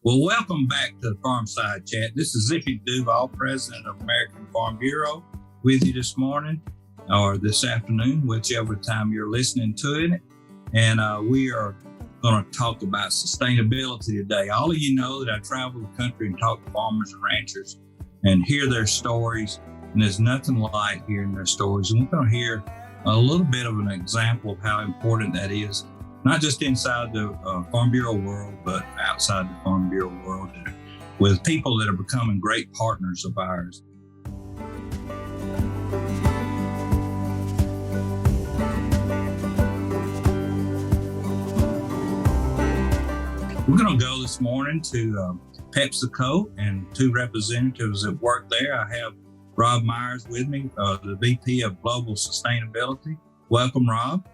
Well, welcome back to the Farmside Chat. This is Zippy Duvall, President of American Farm Bureau, with you this morning or this afternoon, whichever time you're listening to it. And we are going to talk about sustainability today. All of you know that I travel the country and talk to farmers and ranchers and hear their stories. And there's nothing like hearing their stories. And we're going to hear a little bit of an example of how important that is, not just inside the Farm Bureau world, but outside the Farm Bureau world, with people that are becoming great partners of ours. We're going to go this morning to PepsiCo and two representatives that work there. I have Rob Myers with me, the VP of Global Sustainability. Welcome, Rob.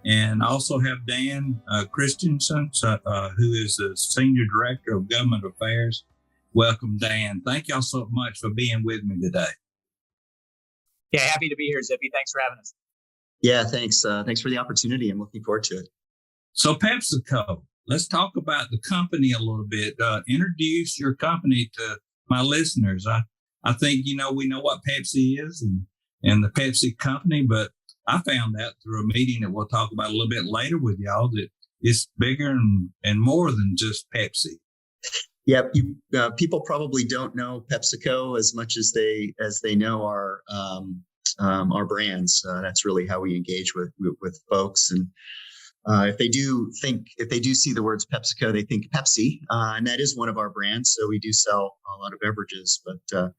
And I also have Dan Christenson, who is the Senior Director of Government Affairs. Welcome, Dan. Thank y'all so much for being with me today. Yeah, happy to be here, Zippy. Thanks for having us. Yeah, thanks. Thanks for the opportunity. I'm looking forward to it. So PepsiCo, let's talk about the company a little bit. Introduce your company to my listeners. I think, we know what Pepsi is and the Pepsi company, but I found out through a meeting that we'll talk about a little bit later with y'all that it's bigger and more than just Pepsi. Yeah, people probably don't know PepsiCo as much as they know our brands. That's really how we engage with folks. And if they do see the words PepsiCo, they think Pepsi, and that is one of our brands. So we do sell a lot of beverages, but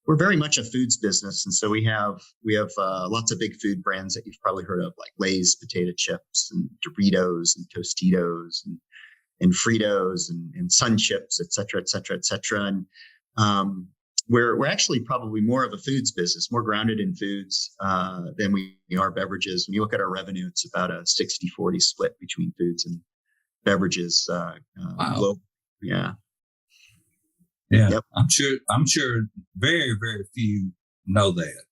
we're very much a foods business, and so we have lots of big food brands that you've probably heard of, like Lay's potato chips and Doritos and Tostitos and Fritos and Sun Chips, et cetera, et cetera, et cetera. And we're actually probably more of a foods business, more grounded in foods than we are beverages. When you look at our revenue, it's about a 60-40 split between foods and beverages. Wow. Global. Yeah. Yeah, yep. I'm sure very, very few know that.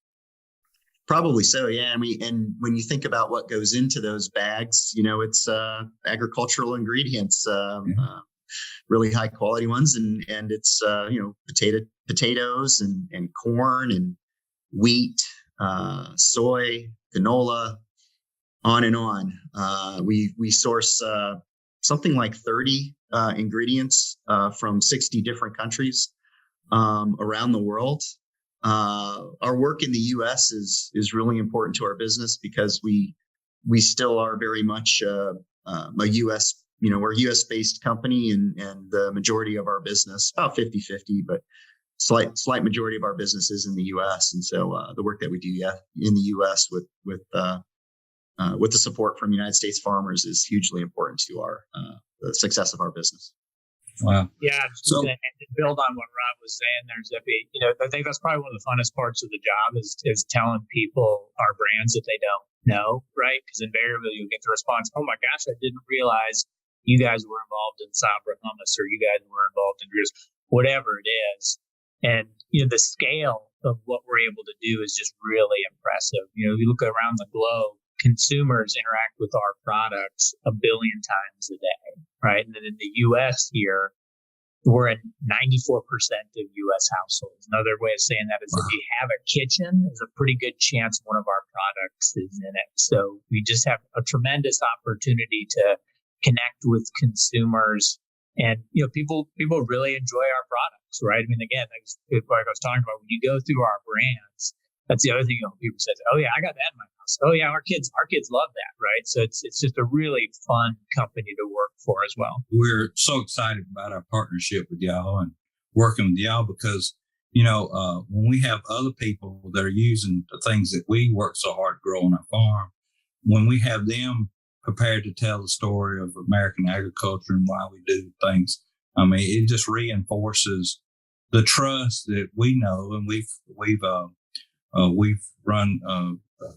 Probably so, yeah. And when you think about what goes into those bags, it's agricultural ingredients, really high quality ones, and it's potatoes and corn and wheat, soy, canola, on and on. We source something like 30 ingredients from 60 different countries around the world. Our work in the U.S. is really important to our business because we still are very much a U.S. We're a U.S. based company, and the majority of our business, about 50-50, but slight majority of our business is in the U.S. And so the work that we do in the U.S. with the support from United States farmers is hugely important to the success of our business. Wow. Yeah, so, and to build on what Rob was saying there, Zippy, I think that's probably one of the funnest parts of the job is telling people our brands that they don't know, right? Because invariably you get the response, oh my gosh, I didn't realize you guys were involved in Sabra hummus, or you guys were involved in whatever it is. And, the scale of what we're able to do is just really impressive. You look around the globe, consumers interact with our products 1 billion times a day, right? And then in the U.S. here, we're in 94% of U.S. households. Another way of saying that is if you have a kitchen, there's a pretty good chance one of our products is in it. So we just have a tremendous opportunity to connect with consumers. And, people really enjoy our products, right? I mean, again, like I was talking about, when you go through our brands, that's the other thing people say, oh yeah, I got that in my house. Oh yeah, our kids love that, right? So it's just a really fun company to work for as well. We're so excited about our partnership with y'all and working with y'all because, when we have other people that are using the things that we work so hard to grow on our farm, when we have them prepared to tell the story of American agriculture and why we do things, it just reinforces the trust that we know, and we've run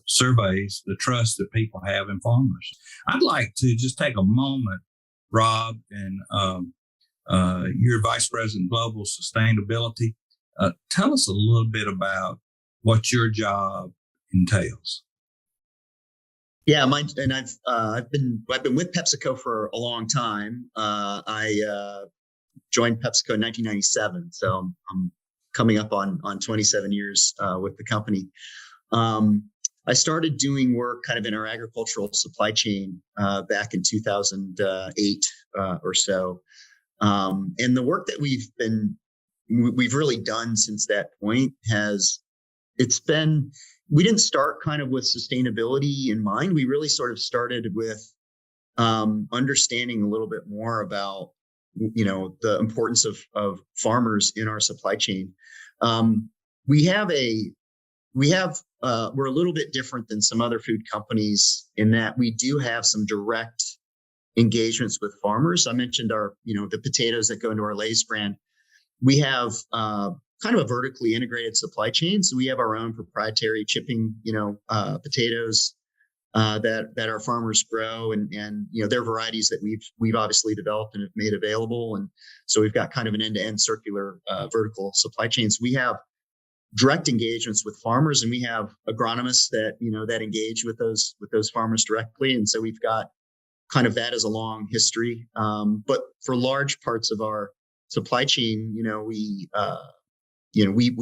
surveys, the trust that people have in farmers. I'd like to just take a moment, Rob, and you're Vice President Global Sustainability. Tell us a little bit about what your job entails. Yeah, and I've been with PepsiCo for a long time. I joined PepsiCo in 1997, so I'm coming up on 27 years with the company. I started doing work kind of in our agricultural supply chain back in 2008 or so. And the work that we've really done since that point we didn't start kind of with sustainability in mind. We really sort of started with understanding a little bit more about, the importance of farmers in our supply chain. We're a little bit different than some other food companies in that we do have some direct engagements with farmers. I mentioned the potatoes that go into our Lay's brand. We have kind of a vertically integrated supply chain. So we have our own proprietary chipping, potatoes that our farmers grow, and they're varieties that we've obviously developed and have made available. And so we've got kind of an end-to-end circular vertical supply chain. So we have direct engagements with farmers, and we have agronomists that engage with those farmers directly. And so we've got kind of that as a long history. But for large parts of our supply chain, we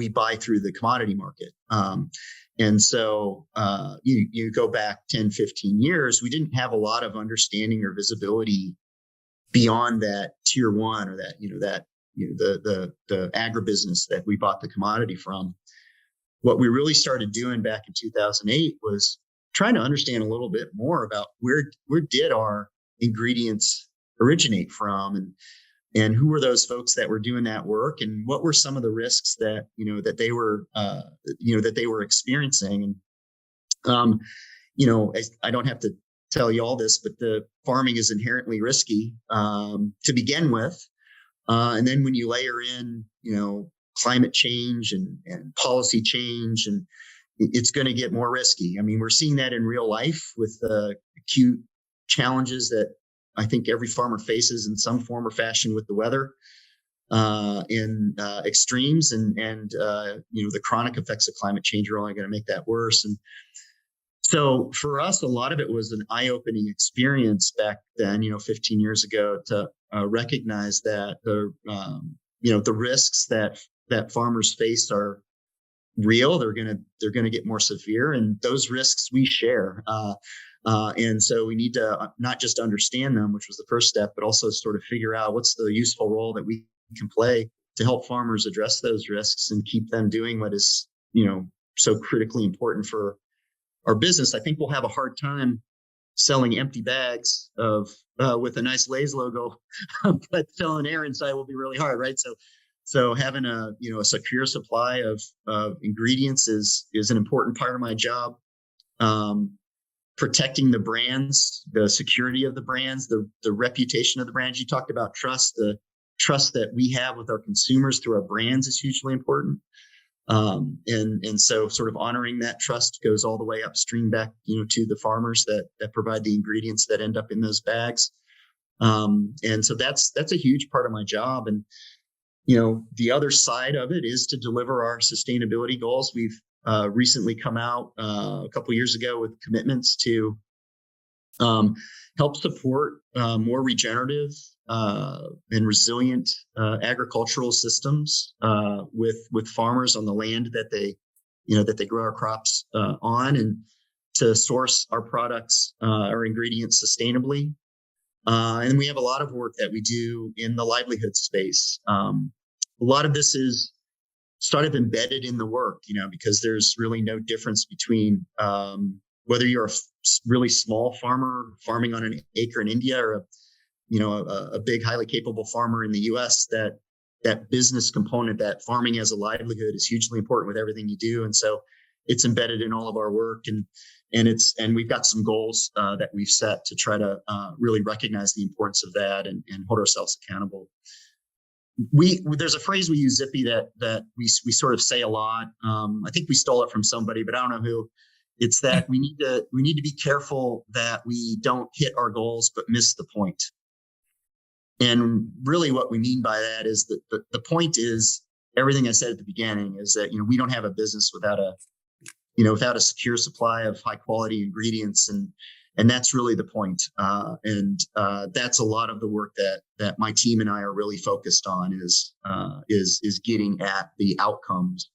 buy through the commodity market. And so you go back 10, 15 years, we didn't have a lot of understanding or visibility beyond that tier one, or that the agribusiness that we bought the commodity from. What we really started doing back in 2008 was trying to understand a little bit more about where did our ingredients originate from, and who were those folks that were doing that work, and what were some of the risks that they were experiencing. And I don't have to tell you all this, but the farming is inherently risky to begin with, and then when you layer in climate change and policy change, and it's going to get more risky. I mean, we're seeing that in real life with acute challenges that I think every farmer faces in some form or fashion with the weather, in extremes, and the chronic effects of climate change are only going to make that worse. And so for us, a lot of it was an eye-opening experience back then, 15 years ago, to recognize that the risks that farmers face are real. They're going to get more severe, and those risks we share. And so we need to not just understand them, which was the first step, but also sort of figure out what's the useful role that we can play to help farmers address those risks and keep them doing what is, so critically important for our business. I think we'll have a hard time selling empty bags with a nice Lay's logo, but selling air inside will be really hard, right? So having a secure supply of ingredients is an important part of my job. Protecting the brands, the security of the brands, the reputation of the brands. You talked about trust. The trust that we have with our consumers through our brands is hugely important. And so sort of honoring that trust goes all the way upstream back, to the farmers that provide the ingredients that end up in those bags. And so that's a huge part of my job. And, the other side of it is to deliver our sustainability goals. We've recently come out a couple of years ago with commitments to help support more regenerative and resilient agricultural systems with farmers on the land that they grow our crops on, and to source our products, our ingredients sustainably. And we have a lot of work that we do in the livelihood space. A lot of this is sort of embedded in the work, because there's really no difference between whether you're a really small farmer farming on an acre in India, or a big, highly capable farmer in the U.S. That business component, that farming as a livelihood, is hugely important with everything you do. And so it's embedded in all of our work, and we've got some goals that we've set to try to really recognize the importance of that and hold ourselves accountable. There's a phrase we use, Zippy, that we sort of say a lot. I think we stole it from somebody, but I don't know who. It's that we need to be careful that we don't hit our goals but miss the point. And really, what we mean by that is that the point is everything I said at the beginning, is that we don't have a business without a secure supply of high quality ingredients, And that's really the point. And that's a lot of the work that my team and I are really focused on is getting at the outcomes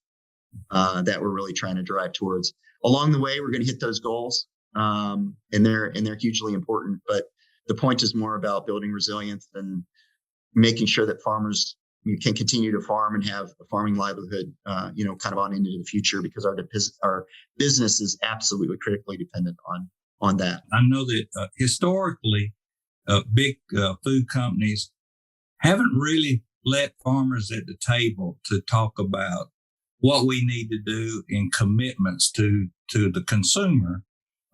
that we're really trying to drive towards. Along the way, we're going to hit those goals, and they're hugely important. But the point is more about building resilience and making sure that farmers can continue to farm and have a farming livelihood, kind of on into the future, because our business is absolutely critically dependent on that. I know that historically, big food companies haven't really let farmers at the table to talk about what we need to do in commitments to the consumer,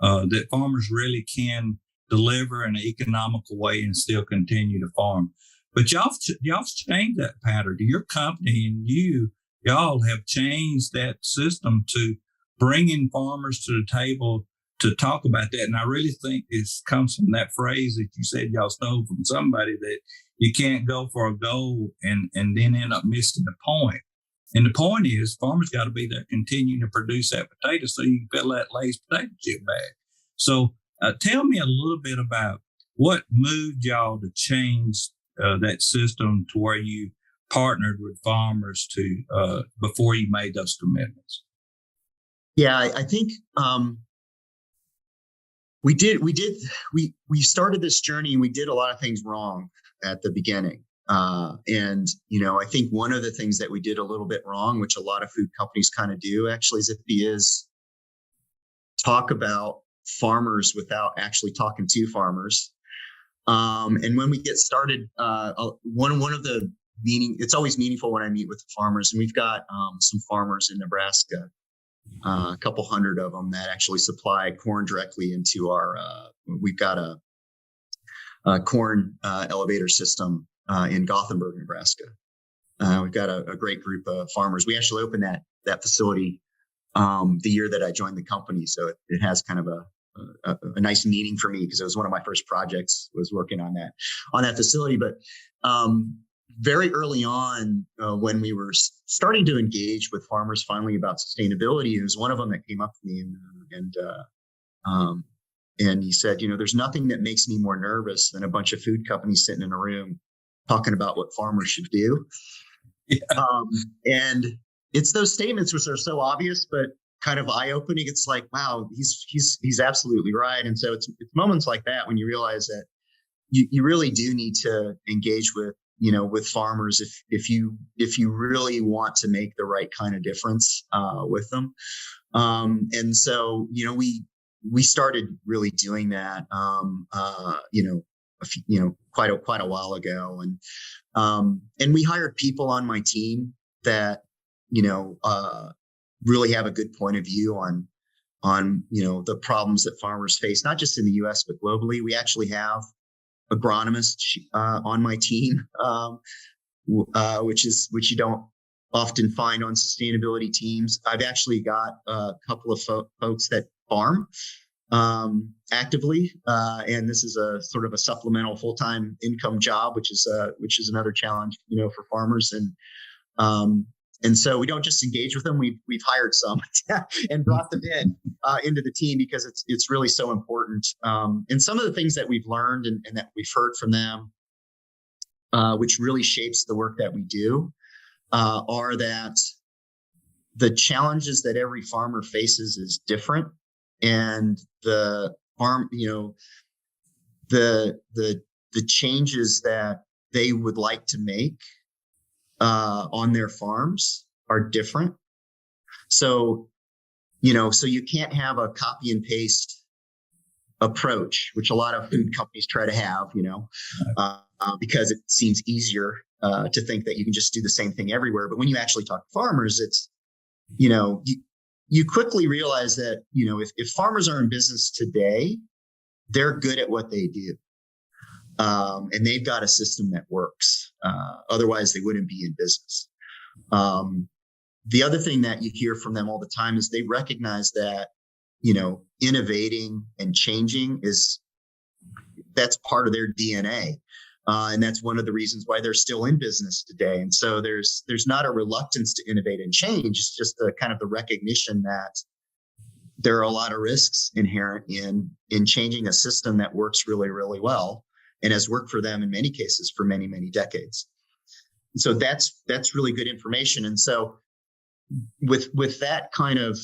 that farmers really can deliver in an economical way and still continue to farm. But y'all changed that pattern. Your company and y'all have changed that system to bringing farmers to the table to talk about that. And I really think it comes from that phrase that you said y'all stole from somebody, that you can't go for a goal and then end up missing the point. And the point is, farmers got to be there continuing to produce that potato so you can fill that Lay's potato chip bag. So tell me a little bit about what moved y'all to change that system to where you partnered with farmers to before you made those commitments. Yeah, I think we started this journey and we did a lot of things wrong at the beginning. And I think one of the things that we did a little bit wrong, which a lot of food companies kind of do actually, Zippy, is talk about farmers without actually talking to farmers. And when we get started, one of the it's always meaningful when I meet with the farmers, and we've got some farmers in Nebraska, a couple hundred of them that actually supply corn directly into our, we've got a corn elevator system in Gothenburg, Nebraska. We've got a great group of farmers. We actually opened that facility the year that I joined the company. So it has kind of a nice meaning for me, because it was one of my first projects, was working on that facility. But very early on, when we were starting to engage with farmers finally about sustainability, it was one of them that came up to me and he said, there's nothing that makes me more nervous than a bunch of food companies sitting in a room talking about what farmers should do. Yeah. And it's those statements which are so obvious, but kind of eye-opening. It's like, wow, he's absolutely right. And so it's moments like that when you realize that you really do need to engage with farmers if you really want to make the right kind of difference with them. And so we started really doing that quite a while ago, and we hired people on my team that really have a good point of view on the problems that farmers face, not just in the U.S. but globally. We actually have agronomists on my team, which you don't often find on sustainability teams. I've actually got a couple of folks that farm actively, and this is a sort of a supplemental full-time income job, which is another challenge, for farmers. And so we don't just engage with them. We've hired some and brought them into the team, because it's really so important. And some of the things that we've learned and that we've heard from them, which really shapes the work that we do, are that the challenges that every farmer faces is different, and the farm, the changes that they would like to make on their farms are different. So you can't have a copy and paste approach, which a lot of food companies try to have, because it seems easier to think that you can just do the same thing everywhere. But when you actually talk to farmers, it's, you quickly realize that, if farmers are in business today, they're good at what they do. And they've got a system that works. Otherwise, they wouldn't be in business. The other thing that you hear from them all the time is they recognize that, innovating and changing that's part of their DNA. And that's one of the reasons why they're still in business today. And so there's not a reluctance to innovate and change. It's just the kind of the recognition that, there are a lot of risks inherent in changing a system that works really, really well and has worked for them in many cases for many, many decades. So that's really good information. And so with that kind of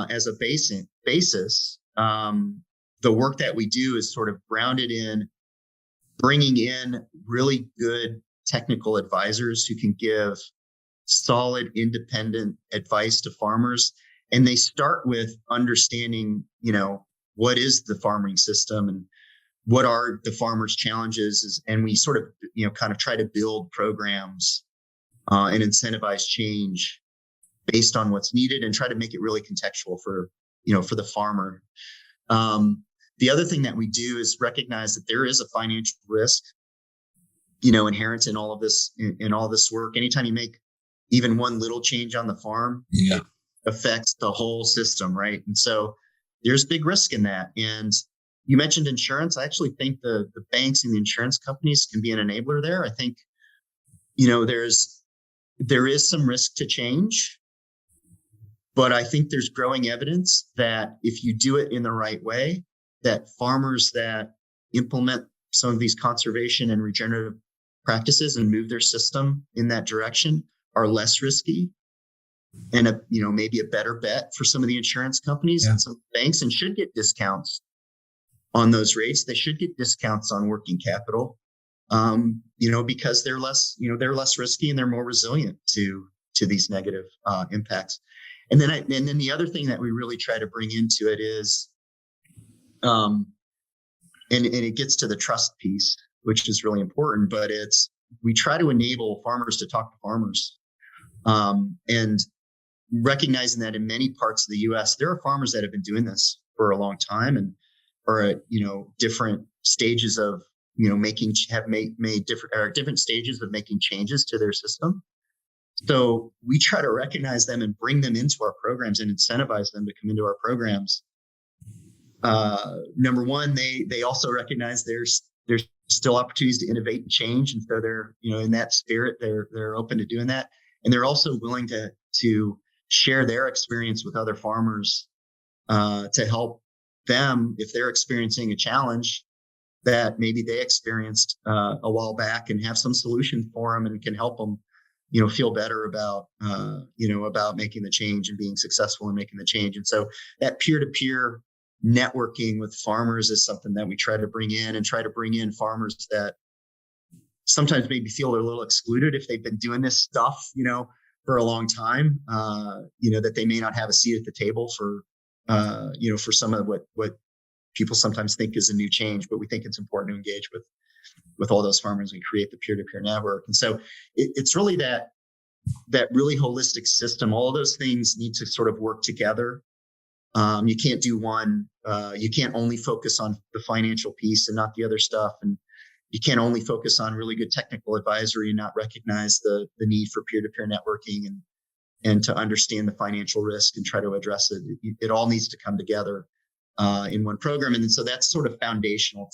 as a basis, the work that we do is sort of grounded in bringing in really good technical advisors who can give solid, independent advice to farmers. And they start with understanding, what is the farming system and what are the farmers' challenges, and we sort of, kind of try to build programs and incentivize change based on what's needed and try to make it really contextual for the farmer. The other thing that we do is recognize that there is a financial risk, inherent in all of this, in all this work. Anytime you make even one little change on the farm, it affects the whole system, right? And so there's big risk in that. And you mentioned insurance. I actually think the banks and the insurance companies can be an enabler there. I think, there is some risk to change, but I think there's growing evidence that if you do it in the right way, that farmers that implement some of these conservation and regenerative practices and move their system in that direction are less risky and maybe a better bet for some of the insurance companies and some banks, and should get discounts on those rates. They should get discounts on working capital, because they're less risky and they're more resilient to these negative impacts. And then the other thing that we really try to bring into it is, and it gets to the trust piece, which is really important, but we try to enable farmers to talk to farmers, and recognizing that in many parts of the U.S., there are farmers that have been doing this for a long time and are at, different stages of, made different stages of making changes to their system. So we try to recognize them and bring them into our programs and incentivize them to come into our programs. Number one, they also recognize there's still opportunities to innovate and change, and so they're in that spirit they're open to doing that, and they're also willing to share their experience with other farmers to help them if they're experiencing a challenge that maybe they experienced a while back, and have some solution for them and can help them feel better about about making the change and being successful in making the change. And so that peer-to-peer networking with farmers is something that we try to bring in, and try to bring in farmers that sometimes maybe feel they're a little excluded if they've been doing this stuff, for a long time, that they may not have a seat at the table for, for some of what people sometimes think is a new change, but we think it's important to engage with all those farmers and create the peer-to-peer network. And so it's really that really holistic system. All of those things need to sort of work together. You can't do one. You can't only focus on the financial piece and not the other stuff. And you can't only focus on really good technical advisory and not recognize the need for peer-to-peer networking and to understand the financial risk and try to address it. It all needs to come together in one program. And so that's sort of foundational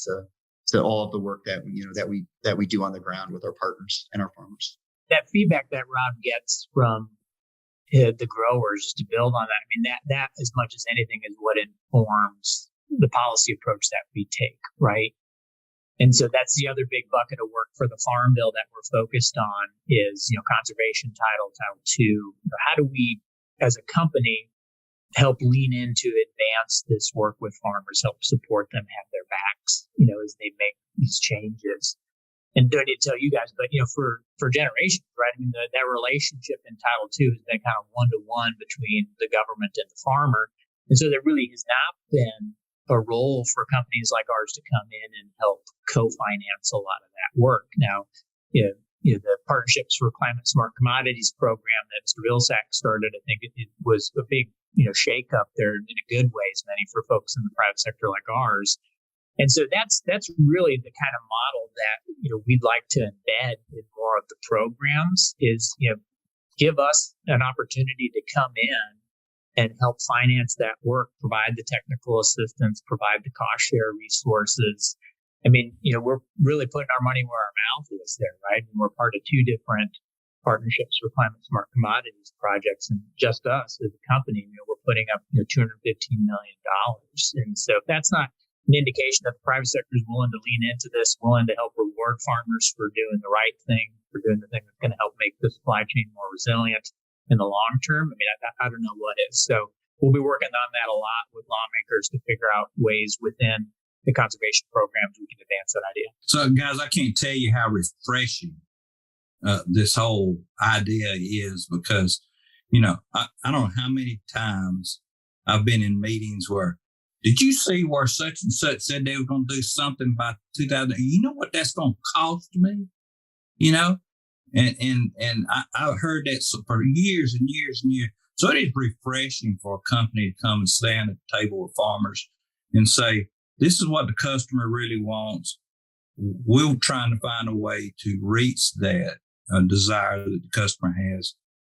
to all of the work that we do on the ground with our partners and our farmers. That feedback that Rob gets from the growers, just to build on that, I mean, that as much as anything is what informs the policy approach that we take, right? And so that's the other big bucket of work for the Farm Bill that we're focused on is, conservation Title II. How do we, as a company, help lean in to advance this work with farmers, help support them, have their backs, as they make these changes? And don't need to tell you guys, but, for generations, right? I mean, that relationship in Title II has been kind of one-to-one between the government and the farmer. And so there really has not been a role for companies like ours to come in and help co-finance a lot of that work. Now, the Partnerships for Climate Smart Commodities program that Mr. Vilsack started, I think it was a big, shake up there in a good way, as many for folks in the private sector like ours. And so that's really the kind of model that, we'd like to embed in more of the programs is, give us an opportunity to come in and help finance that work, provide the technical assistance, provide the cost share resources. I mean, we're really putting our money where our mouth is there, right? And we're part of two different partnerships for climate smart commodities projects, and just us as a company, we're putting up $215 million. And so if that's not an indication that the private sector is willing to lean into this, willing to help reward farmers for doing the right thing, for doing the thing that's going to help make the supply chain more resilient in the long term, I mean, I don't know what is. So we'll be working on that a lot with lawmakers to figure out ways within the conservation programs we can advance that idea. So, guys, I can't tell you how refreshing this whole idea is, because, I don't know how many times I've been in meetings where, did you see where such and such said they were going to do something by 2000? You know what that's going to cost me? And I've heard that for years and years and years. So it is refreshing for a company to come and stand at the table with farmers and say, this is what the customer really wants. We're trying to find a way to reach that desire that the customer has.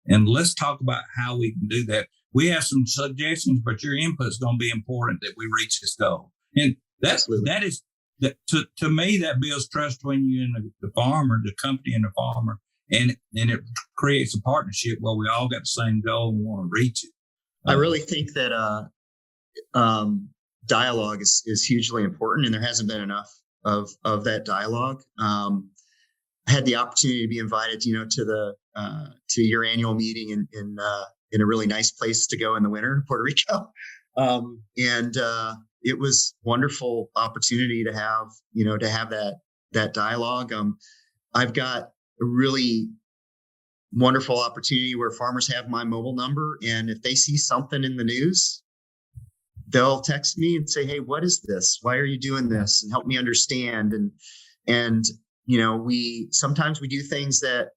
And let's talk about how we can do that. We have some suggestions, but your input is going to be important that we reach this goal. And to me, that builds trust between you and the farmer, the company and the farmer. And it creates a partnership where we all got the same goal and want to reach it. I really think that dialogue is hugely important, and there hasn't been enough of that dialogue. I had the opportunity to be invited, to your annual meeting in a really nice place to go in the winter, Puerto Rico, and it was wonderful opportunity to have that dialogue. I've got a really wonderful opportunity where farmers have my mobile number, and if they see something in the news, they'll text me and say, "Hey, what is this? Why are you doing this?" And help me understand. And we sometimes do things that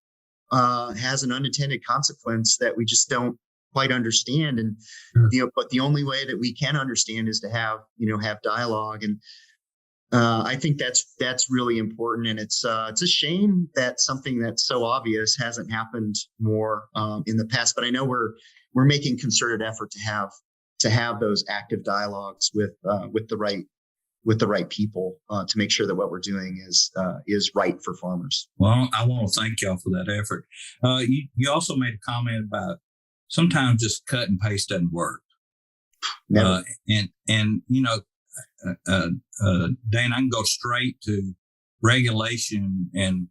has an unintended consequence that we just don't quite understand. And Sure. But the only way that we can understand is to have dialogue. And I think that's really important. And it's a shame that something that's so obvious hasn't happened more in the past. But I know we're making concerted effort to have those active dialogues with the right people to make sure that what we're doing is right for farmers. Well, I want to thank y'all for that effort. You also made a comment about sometimes just cut and paste doesn't work. Never. Dan, I can go straight to regulation and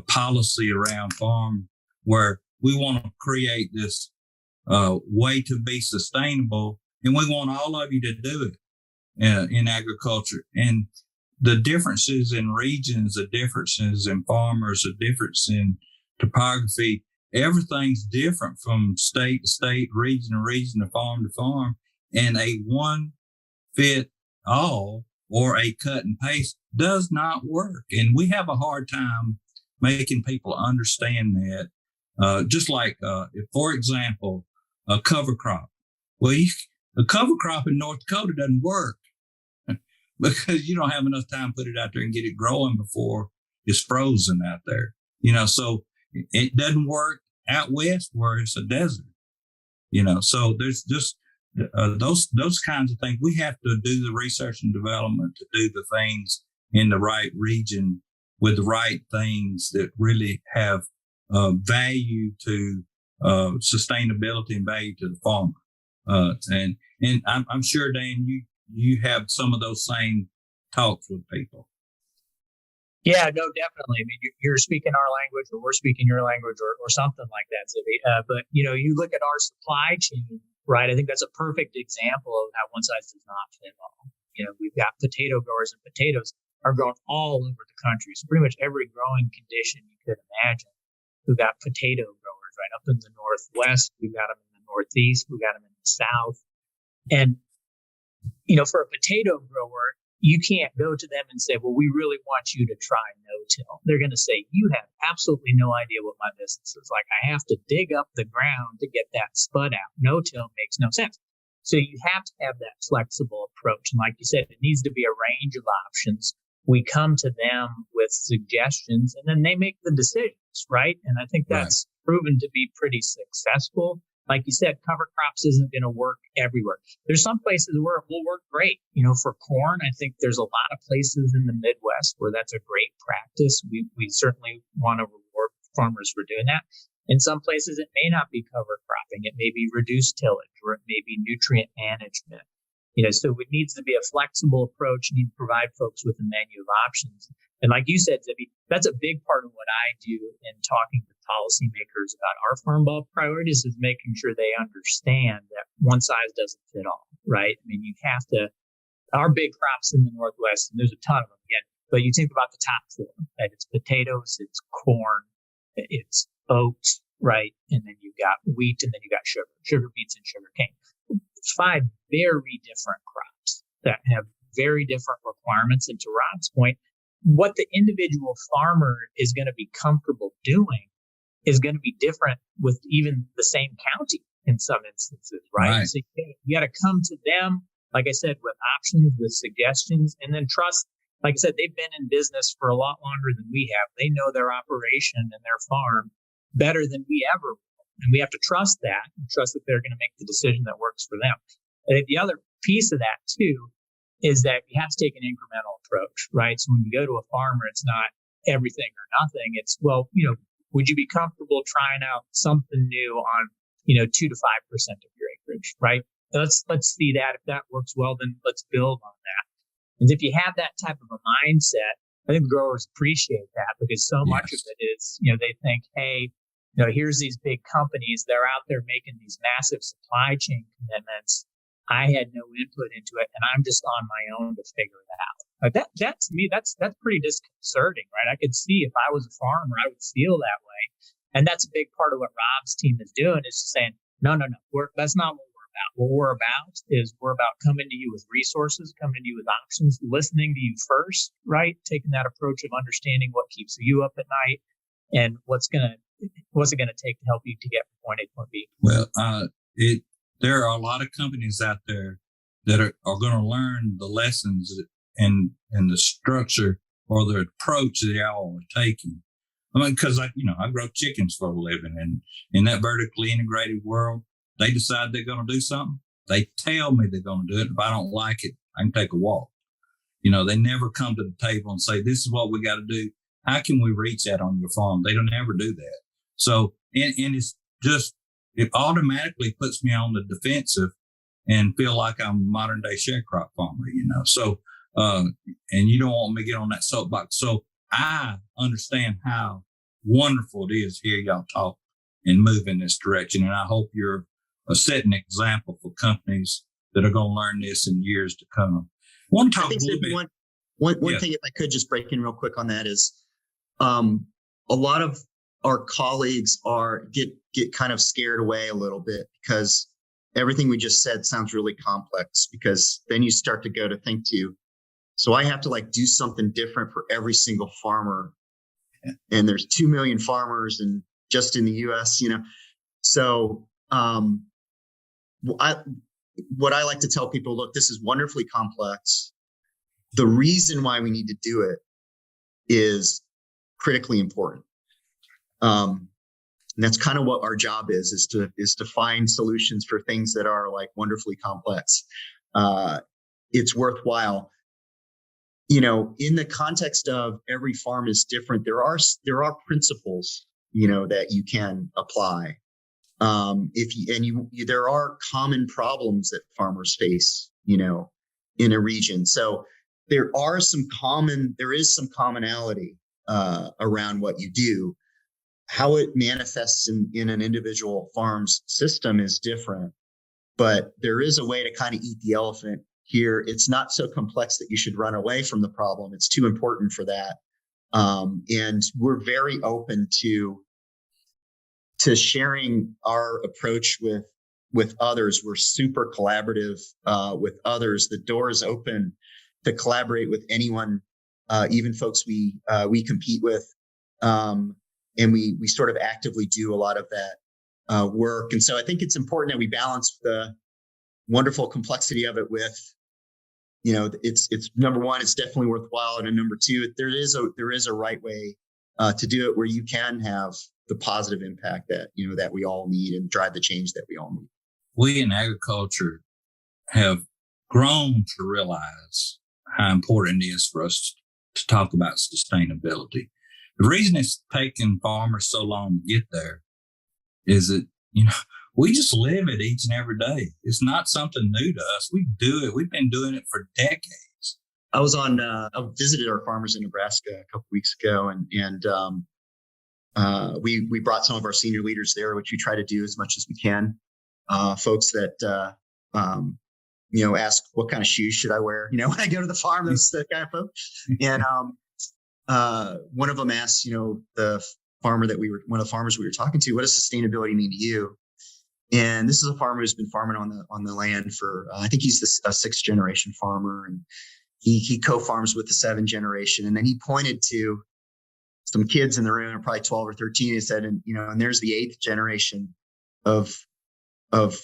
policy around farm, where we want to create this way to be sustainable, and we want all of you to do it in agriculture. And the differences in regions, the differences in farmers, the difference in topography, everything's different from state to state, region to region, to farm, and a one fit all or a cut and paste does not work. And we have a hard time making people understand that. Just like, for example, a cover crop. Well, a cover crop in North Dakota doesn't work because you don't have enough time to put it out there and get it growing before it's frozen out there. So it doesn't work out west where it's a desert. So there's just those kinds of things. We have to do the research and development to do the things in the right region with the right things that really have value to sustainability and value to the farmer. And I'm sure, Dan, you have some of those same talks with people. Yeah, no, definitely. I mean, you're speaking our language, or we're speaking your language, or something like that, Zippy. But you look at our supply chain, right? I think that's a perfect example of how one size does not fit all. We've got potato growers, and potatoes are grown all over the country. So pretty much every growing condition you could imagine. We've got potato growers right up in the Northwest. We've got them in the Northeast. We've got them in the South. And, for a potato grower, you can't go to them and say, well, we really want you to try no-till. They're going to say, you have absolutely no idea what my business is like. I have to dig up the ground to get that spud out. No-till makes no sense. So you have to have that flexible approach. And like you said, it needs to be a range of options. We come to them with suggestions, and then they make the decisions, right? And I think that's proven to be pretty successful. Like you said, cover crops isn't going to work everywhere. There's some places where it will work great. For corn, I think there's a lot of places in the Midwest where that's a great practice. We certainly want to reward farmers for doing that. In some places, it may not be cover cropping. It may be reduced tillage, or it may be nutrient management. So it needs to be a flexible approach. You need to provide folks with a menu of options. And like you said, Zippy, that's a big part of what I do in talking to policymakers about our farm bill priorities, is making sure they understand that one size doesn't fit all, right? I mean, you have to, our big crops in the Northwest, and there's a ton of them again, but you think about the top four, right? It's potatoes, it's corn, it's oats, right? And then you've got wheat, and then you got sugar beets, and sugar cane. It's 5 very different crops that have very different requirements. And to Rob's point, what the individual farmer is going to be comfortable doing is going to be different with even the same county in some instances, right? So you got to come to them, like I said, with options, with suggestions, and then trust. Like I said, they've been in business for a lot longer than we have. They know their operation and their farm better than we ever will. And we have to trust that, and trust that they're going to make the decision that works for them. I think the other piece of that, too, is that you have to take an incremental approach, right? So when you go to a farmer, it's not everything or nothing. It's, well, would you be comfortable trying out something new on, 2 to 5% of your acreage, right? Let's see that. If that works well, then let's build on that. And if you have that type of a mindset, I think growers appreciate that, because so much of it is, they think, hey, here's these big companies. They're out there making these massive supply chain commitments. I had no input into it, and I'm just on my own to figure it out. That to me, that's pretty disconcerting, right? I could see if I was a farmer, I would feel that way. And that's a big part of what Rob's team is doing, is just saying, no, that's not what we're about. What we're about is we're about coming to you with resources, coming to you with options, listening to you first, right? Taking that approach of understanding what keeps you up at night and what's it going to take to help you to get from point A to point B. Well, there are a lot of companies out there that are going to learn the lessons and the structure or the approach that y'all are taking. I mean, because I grow chickens for a living, and in that vertically integrated world, they decide they're going to do something. They tell me they're going to do it. If I don't like it, I can take a walk. They never come to the table and say, this is what we got to do. How can we reach that on your farm? They don't ever do that. So, and it's just, it automatically puts me on the defensive and feel like I'm a modern day sharecrop farmer, So, and you don't want me to get on that soapbox. So I understand how wonderful it is to hear y'all talk and move in this direction. And I hope you're setting an example for companies that are going to learn this in years to come. I want to talk a little bit. One thing, if I could just break in real quick on that, is a lot of our colleagues get kind of scared away a little bit, because everything we just said sounds really complex, because then you start to go to think to, so I have to do something different for every single farmer. And there's 2 million farmers and just in the US, So what I like to tell people, look, this is wonderfully complex. The reason why we need to do it is critically important. And that's kind of what our job is to find solutions for things that are wonderfully complex. It's worthwhile. In the context of every farm is different, there are principles, that you can apply. There are common problems that farmers face, in a region. So there is some commonality around what you do. How it manifests in an individual farm's system is different, but there is a way to kind of eat the elephant here. It's not so complex that you should run away from the problem. It's too important for that. And we're very open to sharing our approach with others. We're super collaborative with others. The door is open to collaborate with anyone, even folks we compete with. And we sort of actively do a lot of that work. And so I think it's important that we balance the wonderful complexity of it with, it's number one, it's definitely worthwhile. And then number two, there is a right way to do it where you can have the positive impact that we all need and drive the change that we all need. We in agriculture have grown to realize how important it is for us to talk about sustainability, the reason it's taken farmers so long to get there is that, we just live it each and every day. It's not something new to us. We do it. We've been doing it for decades. I visited our farmers in Nebraska a couple weeks ago, and we brought some of our senior leaders there, which we try to do as much as we can. Folks that ask what kind of shoes should I wear, when I go to the farm, those kind of folks. And one of them asked, the farmer one of the farmers we were talking to, what does sustainability mean to you? And this is a farmer who's been farming on the land for, I think he's a sixth generation farmer, and he co-farms with the seventh generation. And then he pointed to some kids in the room, probably 12 or 13. He said, and there's the eighth generation of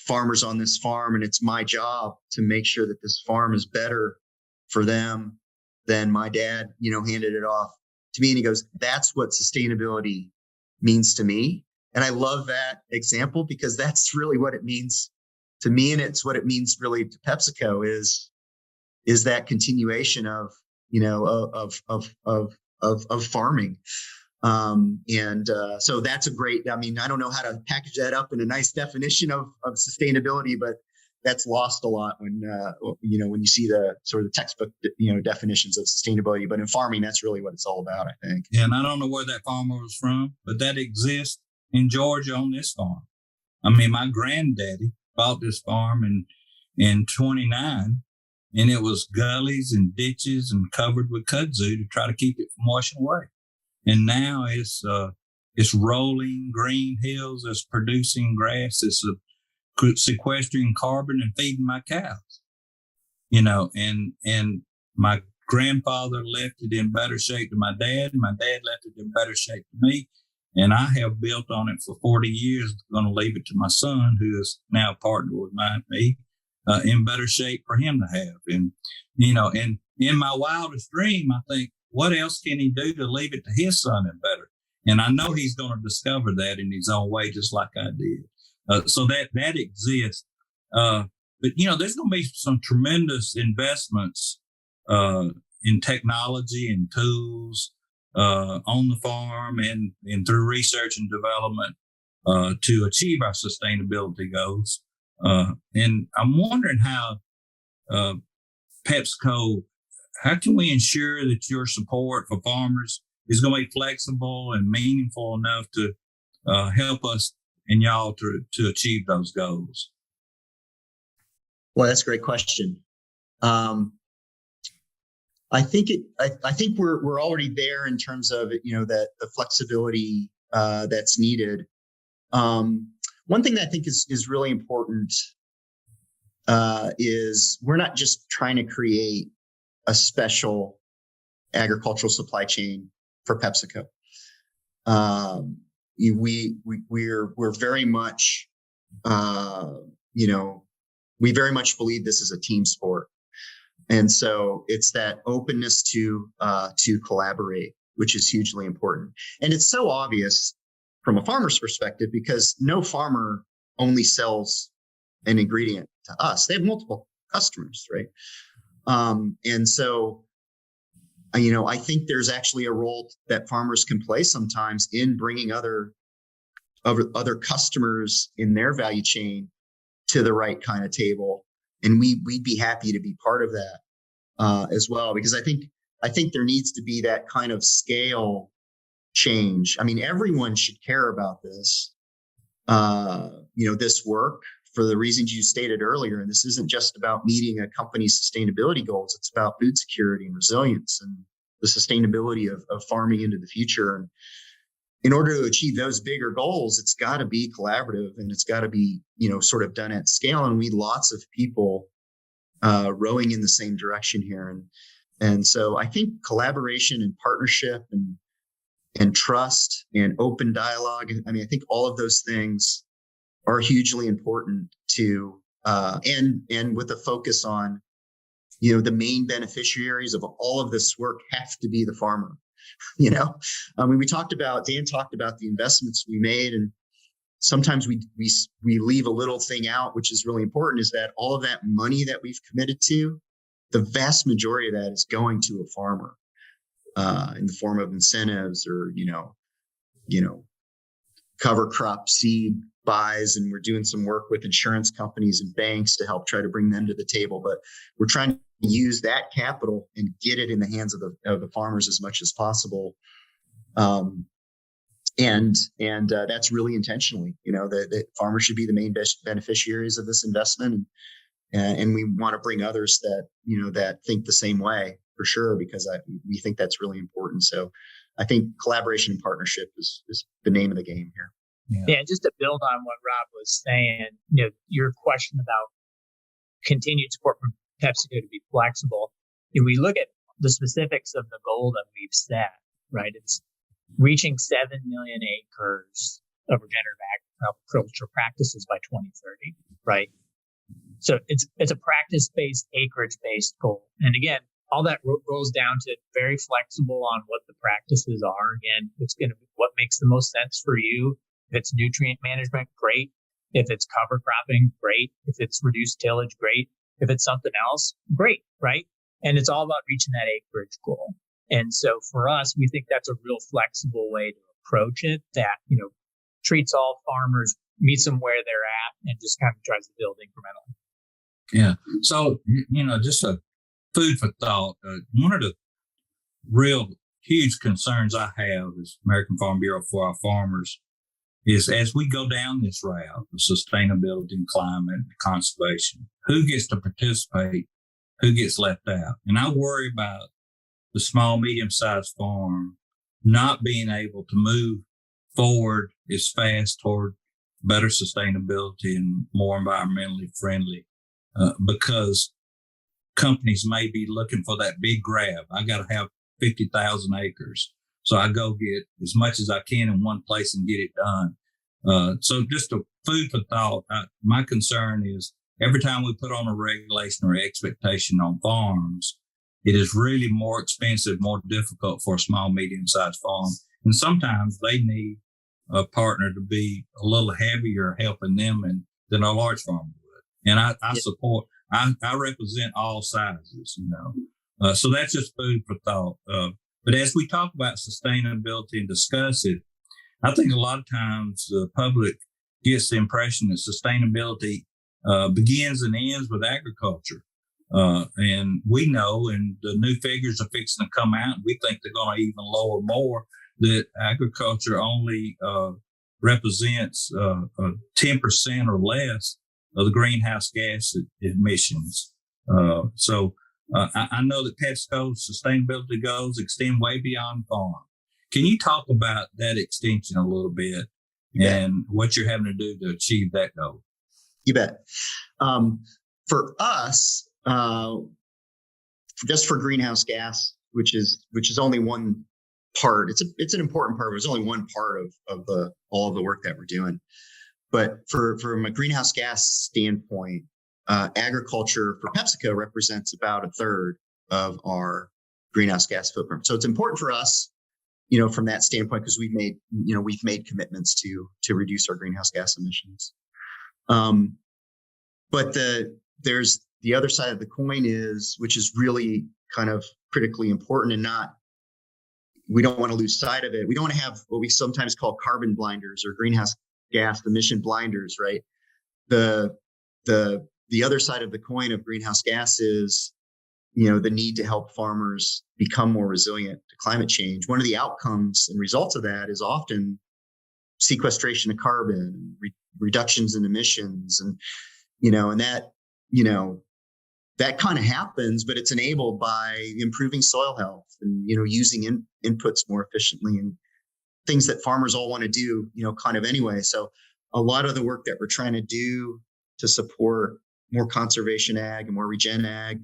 farmers on this farm. And it's my job to make sure that this farm is better for them than my dad, handed it off to me. And he goes, that's what sustainability means to me. And I love that example because that's really what it means to me. And it's what it means really to PepsiCo is that continuation of farming. So that's a great, I don't know how to package that up in a nice definition of sustainability, but that's lost a lot when you see the sort of textbook, definitions of sustainability. But in farming, that's really what it's all about, I think. Yeah, and I don't know where that farmer was from, but that exists in Georgia on this farm. My granddaddy bought this farm in 29, and it was gullies and ditches and covered with kudzu to try to keep it from washing away. And now it's rolling green hills. It's producing grass. It's sequestering carbon and feeding my cows. And my grandfather left it in better shape to my dad. My dad left it in better shape to me. And I have built on it for 40 years. I'm going to leave it to my son, who is now partnered with me, in better shape for him to have. And, and in my wildest dream, I think, what else can he do to leave it to his son in better? And I know he's going to discover that in his own way, just like I did. So that exists. But, there's going to be some tremendous investments in technology and tools on the farm and through research and development to achieve our sustainability goals. And I'm wondering how PepsiCo, how can we ensure that your support for farmers is going to be flexible and meaningful enough to help us and y'all to achieve those goals? Well, that's a great question. I think we're already there in terms of that the flexibility that's needed. One thing that I think is really important is we're not just trying to create a special agricultural supply chain for PepsiCo. We're very much we very much believe this is a team sport. And so it's that openness to collaborate, which is hugely important. And it's so obvious from a farmer's perspective because no farmer only sells an ingredient to us. They have multiple customers, right? And so, I think there's actually a role that farmers can play sometimes in bringing other customers in their value chain to the right kind of table. And we'd be happy to be part of that as well, because I think there needs to be that kind of scale change. Everyone should care about this, this work for the reasons you stated earlier. And this isn't just about meeting a company's sustainability goals. It's about food security and resilience and the sustainability of farming into the future. And in order to achieve those bigger goals, it's got to be collaborative and it's got to be, sort of done at scale. And we need lots of people rowing in the same direction here. And so I think collaboration and partnership and trust and open dialogue, I think all of those things are hugely important to, and with a focus on, the main beneficiaries of all of this work have to be the farmer. Dan talked about the investments we made, and sometimes we leave a little thing out, which is really important, is that all of that money that we've committed to, the vast majority of that is going to a farmer. in the form of incentives or, cover crop seed buys. And we're doing some work with insurance companies and banks to help try to bring them to the table. But we're trying to use that capital and get it in the hands of the farmers as much as possible. And that's really intentionally, that farmers should be the main beneficiaries of this investment. And we want to bring others that think the same way for sure, because we think that's really important. So I think collaboration and partnership is the name of the game here. Yeah, just to build on what Rob was saying, your question about continued support from PepsiCo to be flexible. If we look at the specifics of the goal that we've set, right? It's reaching 7 million acres of regenerative agriculture practices by 2030, right? So it's a practice-based, acreage-based goal. And again, all that rolls down to very flexible on what the practices are. Again, it's going to be what makes the most sense for you. If it's nutrient management, great. If it's cover cropping, great. If it's reduced tillage, great. If it's something else, great, right? And it's all about reaching that acreage goal. And so for us, we think that's a real flexible way to approach it that, treats all farmers, meets them where they're at, and just kind of tries to build incrementally. Yeah. So, just a food for thought. One of the real huge concerns I have as American Farm Bureau for our farmers is as we go down this route of sustainability and climate and conservation, who gets to participate, who gets left out. And I worry about the small, medium-sized farm not being able to move forward as fast toward better sustainability and more environmentally friendly because companies may be looking for that big grab. I got to have 50,000 acres. So I go get as much as I can in one place and get it done. So just a food for thought. My concern is every time we put on a regulation or expectation on farms, it is really more expensive, more difficult for a small, medium-sized farm. And sometimes they need a partner to be a little heavier helping them than a large farmer would. And I support, I represent all sizes, So that's just food for thought. But as we talk about sustainability and discuss it, I think a lot of times the public gets the impression that sustainability begins and ends with agriculture. And we know, and the new figures are fixing to come out, we think they're going to even lower more, that agriculture only represents 10% or less of the greenhouse gas emissions. So I know that PepsiCo's sustainability goals extend way beyond farm. Can you talk about that extension a little bit and what you're having to do to achieve that goal? You bet. For us, just for greenhouse gas, which is only one part. It's an important part, but it's only one part of all of the work that we're doing. But from a greenhouse gas standpoint, agriculture for PepsiCo represents about a third of our greenhouse gas footprint. So it's important for us, from that standpoint, because we've made commitments to reduce our greenhouse gas emissions. But there's the other side of the coin which is really kind of critically important and we don't want to lose sight of it. We don't want to have what we sometimes call carbon blinders or greenhouse gas emission blinders, right? The other side of the coin of greenhouse gas is, the need to help farmers become more resilient to climate change. One of the outcomes and results of that is often sequestration of carbon, reductions in emissions, and that kind of happens, but it's enabled by improving soil health and, using inputs more efficiently and things that farmers all want to do, kind of anyway. So a lot of the work that we're trying to do to support more conservation ag and more regen ag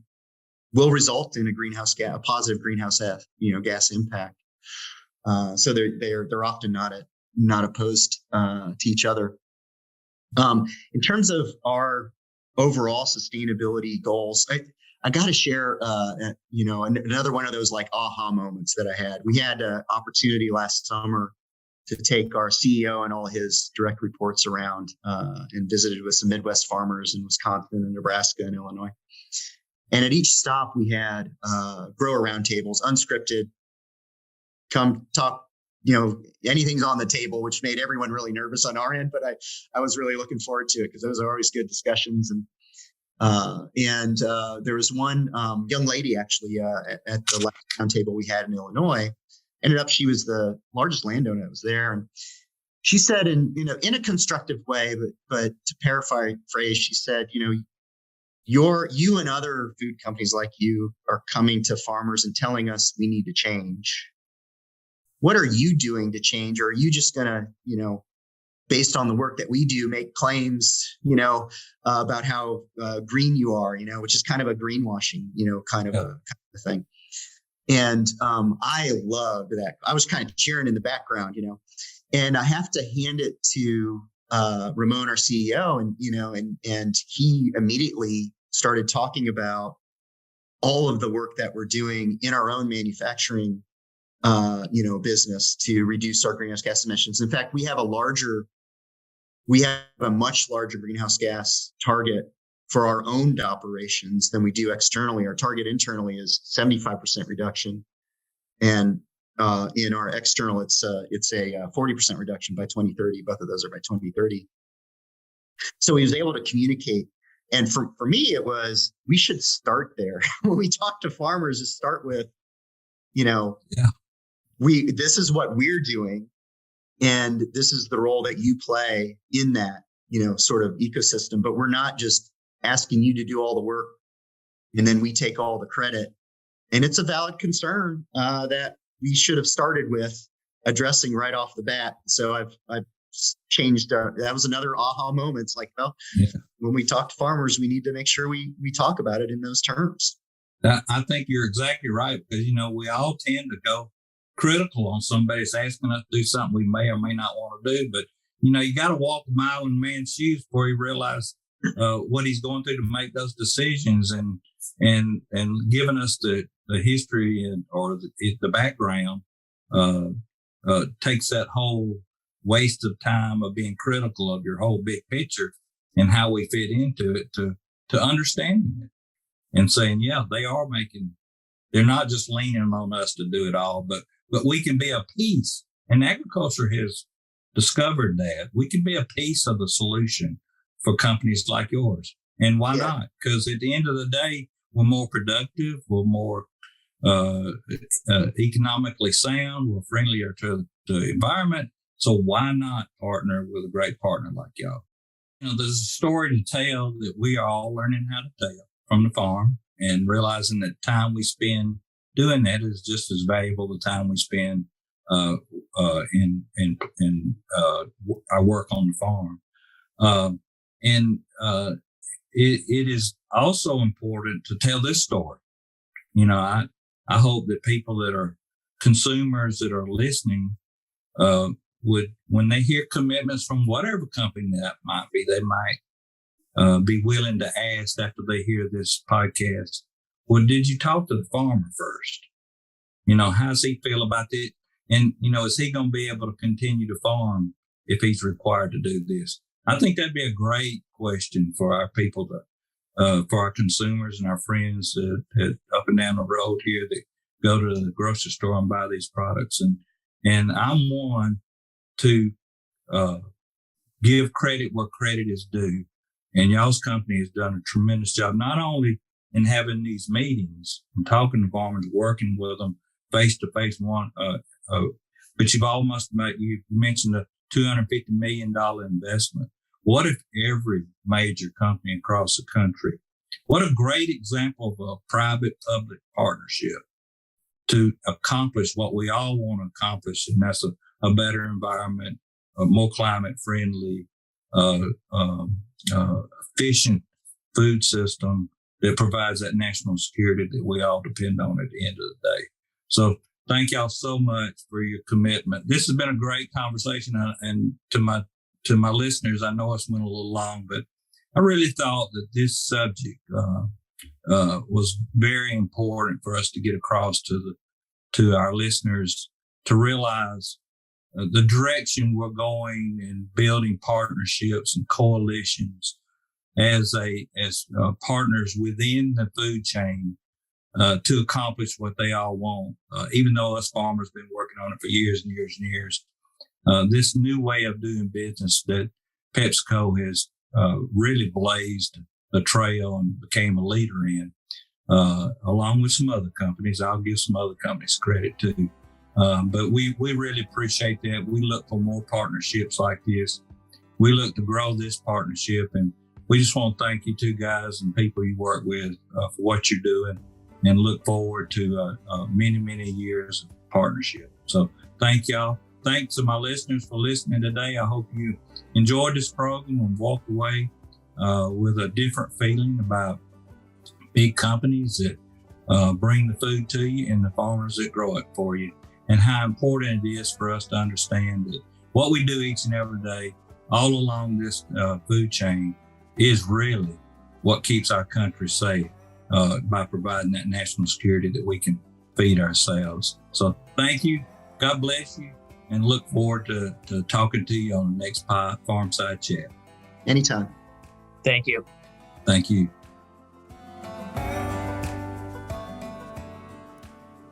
will result in a positive greenhouse gas impact. So they're often not opposed to each other. In terms of our overall sustainability goals, I got to share, another one of those like aha moments that I had. We had an opportunity last summer to take our CEO and all his direct reports around and visited with some Midwest farmers in Wisconsin and Nebraska and Illinois. And at each stop, we had grower roundtables, unscripted, come talk, anything's on the table, which made everyone really nervous on our end. But I was really looking forward to it because those are always good discussions. And there was one young lady actually at the last roundtable we had in Illinois. Ended up, she was the largest landowner that was there, and she said, in a constructive way, but to paraphrase, she said, you and other food companies like you are coming to farmers and telling us we need to change. What are you doing to change? Or are you just going to, based on the work that we do, make claims, about how green you are, which is kind of a greenwashing, kind of a thing. And I loved that. I was kind of cheering in the background, and I have to hand it to Ramon, our CEO, and he immediately started talking about all of the work that we're doing in our own manufacturing, business to reduce our greenhouse gas emissions. In fact, we have a much larger greenhouse gas target for our owned operations than we do externally. Our target internally is 75% reduction, and in our external, it's a 40% reduction by 2030. Both of those are by 2030. So he was able to communicate. And for me, it was, we should start there. When we talk to farmers, is start with, this is what we're doing. And this is the role that you play in that, sort of ecosystem. But we're not just asking you to do all the work and then we take all the credit. And it's a valid concern that we should have started with addressing right off the bat. So I've changed. That was another aha moment. It's like, when we talk to farmers, we need to make sure we talk about it in those terms. I think you're exactly right, because, we all tend to go critical on somebody that's asking us to do something we may or may not want to do. But, you got to walk a mile in a man's shoes before he realizes what he's going through to make those decisions, and giving us the history or the background takes that whole waste of time of being critical of your whole big picture and how we fit into it to understanding it and saying, they're not just leaning on us to do it all, but we can be a piece. And agriculture has discovered that we can be a piece of the solution for companies like yours. And why not? Because at the end of the day, we're more productive, we're more economically sound, we're friendlier to the environment. So why not partner with a great partner like y'all? There's a story to tell that we are all learning how to tell from the farm, and realizing that time we spend doing that is just as valuable the time we spend in our work on the farm. It is also important to tell this story. I hope that people that are consumers that are listening would, when they hear commitments from whatever company that might be, they might be willing to ask after they hear this podcast, well, did you talk to the farmer first? How does he feel about it? And, is he going to be able to continue to farm if he's required to do this? I think that'd be a great question for our people, for our consumers and our friends up and down the road here that go to the grocery store and buy these products. And I'm one to give credit where credit is due. And y'all's company has done a tremendous job, not only in having these meetings and talking to farmers, working with them face to face, but you mentioned a $250 million investment. What if every major company across the country, what a great example of a private-public partnership to accomplish what we all want to accomplish, and that's a better environment, a more climate-friendly, efficient food system that provides that national security that we all depend on at the end of the day. So thank y'all so much for your commitment. This has been a great conversation, and to my listeners, I know it's went a little long, but I really thought that this subject was very important for us to get across to our listeners, to realize the direction we're going in building partnerships and coalitions as partners within the food chain to accomplish what they all want. Even though us farmers been working on it for years and years and years, this new way of doing business that PepsiCo has really blazed a trail and became a leader in, along with some other companies. I'll give some other companies credit too. But we really appreciate that. We look for more partnerships like this. We look to grow this partnership, and we just want to thank you two guys and people you work with for what you're doing, and look forward to many, many years of partnership. So thank y'all. Thanks to my listeners for listening today. I hope you enjoyed this program and walked away with a different feeling about big companies that bring the food to you and the farmers that grow it for you, and how important it is for us to understand that what we do each and every day all along this food chain is really what keeps our country safe by providing that national security that we can feed ourselves. So thank you. God bless you, and look forward to talking to you on the next Farmside Chat. Anytime. Thank you. Thank you.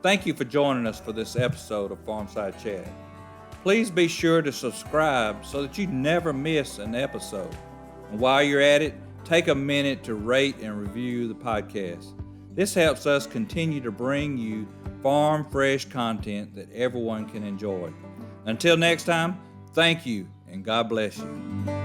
Thank you for joining us for this episode of Farmside Chat. Please be sure to subscribe so that you never miss an episode. And while you're at it, take a minute to rate and review the podcast. This helps us continue to bring you farm fresh content that everyone can enjoy. Until next time, thank you and God bless you.